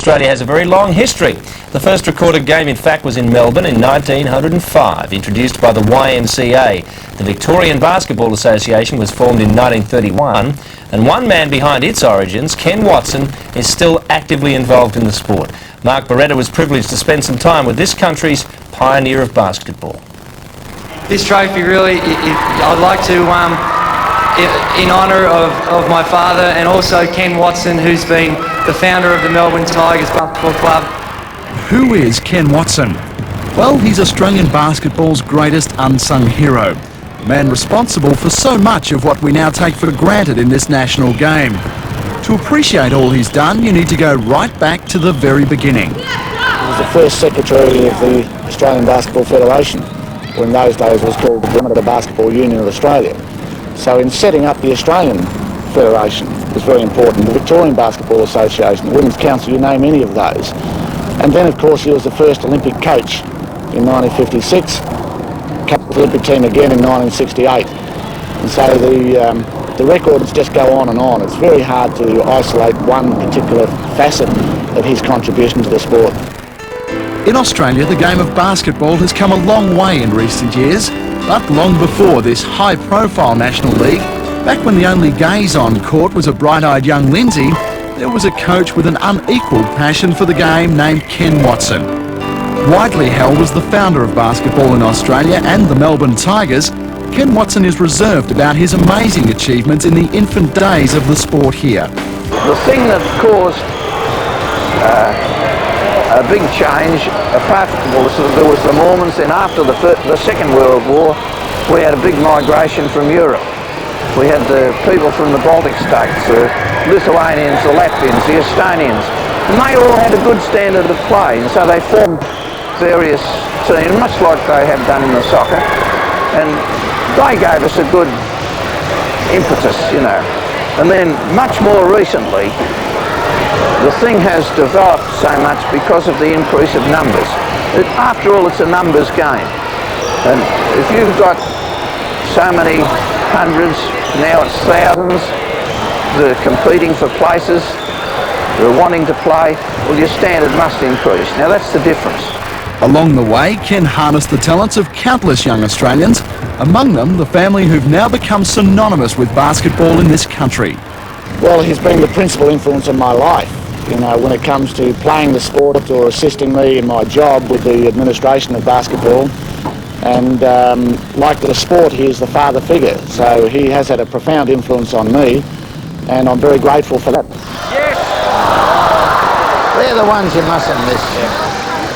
Australia has a very long history. The first recorded game, in fact, was in Melbourne in 1905, introduced by the YMCA. The Victorian Basketball Association was formed in 1931, and one man behind its origins, Ken Watson, is still actively involved in the sport. Mark Beretta was privileged to spend some time with this country's pioneer of basketball. This trophy really, I'd like to, in honour of my father and also Ken Watson, who's been the founder of the Melbourne Tigers Basketball Club. Who is Ken Watson? Well, he's Australian basketball's greatest unsung hero. The man responsible for so much of what we now take for granted in this national game. To appreciate all he's done, you need to go right back to the very beginning. He was the first secretary of the Australian Basketball Federation, or in those days was called the Amateur Basketball Union of Australia. So in setting up the Australian Federation was very important. The Victorian Basketball Association, the Women's Council, you name any of those. And then of course he was the first Olympic coach in 1956, captain of the Olympic team again in 1968. And so the records just go on and on. It's very hard to isolate one particular facet of his contribution to the sport. In Australia, the game of basketball has come a long way in recent years, but long before this high-profile National League, back when the only gaze on court was a bright-eyed young Lindsay, there was a coach with an unequalled passion for the game named Ken Watson. Widely held as the founder of basketball in Australia and the Melbourne Tigers, Ken Watson is reserved about his amazing achievements in the infant days of the sport here. The thing that caused a big change, apart from there was the Mormons, and after the Second World War, we had a big migration from Europe. We had the people from the Baltic states, the Lithuanians, the Latvians, the Estonians, and they all had a good standard of play, and so they formed various teams, much like they have done in the soccer, and they gave us a good impetus, you know. And then much more recently, the thing has developed so much because of the increase of numbers. After all, it's a numbers game. And if you've got so many hundreds, now it's thousands, they're competing for places, they're wanting to play, well, your standard must increase. Now that's the difference. Along the way, Ken harnessed the talents of countless young Australians, among them the family who've now become synonymous with basketball in this country. Well, he's been the principal influence in my life, you know, when it comes to playing the sport or assisting me in my job with the administration of basketball. And like the sport, he is the father figure, so he has had a profound influence on me, and I'm very grateful for that. Yes! They're the ones you mustn't miss.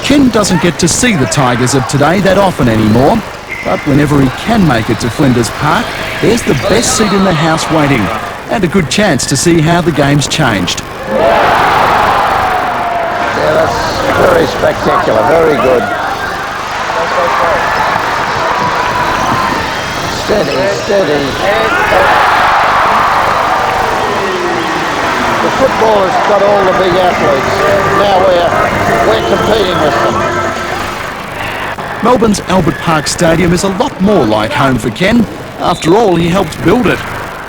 Ken doesn't get to see the Tigers of today that often anymore, but whenever he can make it to Flinders Park, there's the best seat in the house waiting, and a good chance to see how the game's changed. Yeah, that's very spectacular, very good. Steady, steady. The football has got all the big athletes. Now we're competing with them. Melbourne's Albert Park Stadium is a lot more like home for Ken. After all, he helped build it.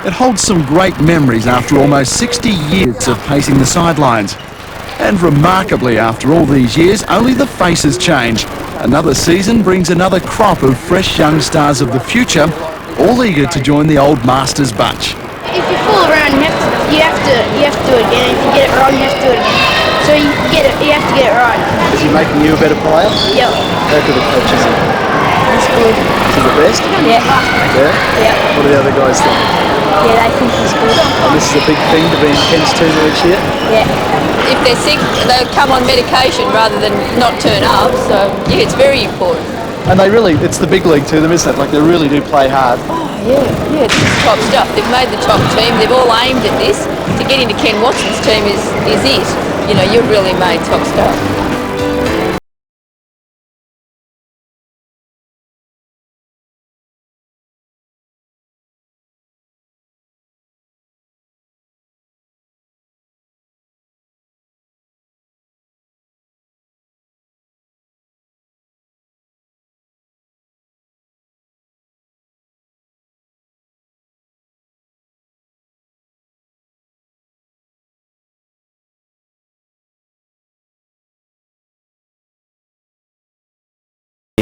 It holds some great memories after almost 60 years of pacing the sidelines. And remarkably, after all these years, only the faces change. Another season brings another crop of fresh young stars of the future, all eager to join the old masters bunch. If you fool around, you have to do it again. If you get it wrong, you have to do it again. So you have to get it right. Is he making you a better player? Yep. How good a coach is he? He's good. Is he the best? Yeah. Yeah? Yeah. What do the other guys think? Yeah, they think he's good. And this is a big thing to be in Ken's team each year? Yeah. If they're sick, they'll come on medication rather than not turn up. So, yeah, it's very important. And they really, it's the big league to them, isn't it? Like they really do play hard. Oh, yeah, this is top stuff. They've made the top team. They've all aimed at this. To get into Ken Watson's team is it. You know, you've really made top stuff.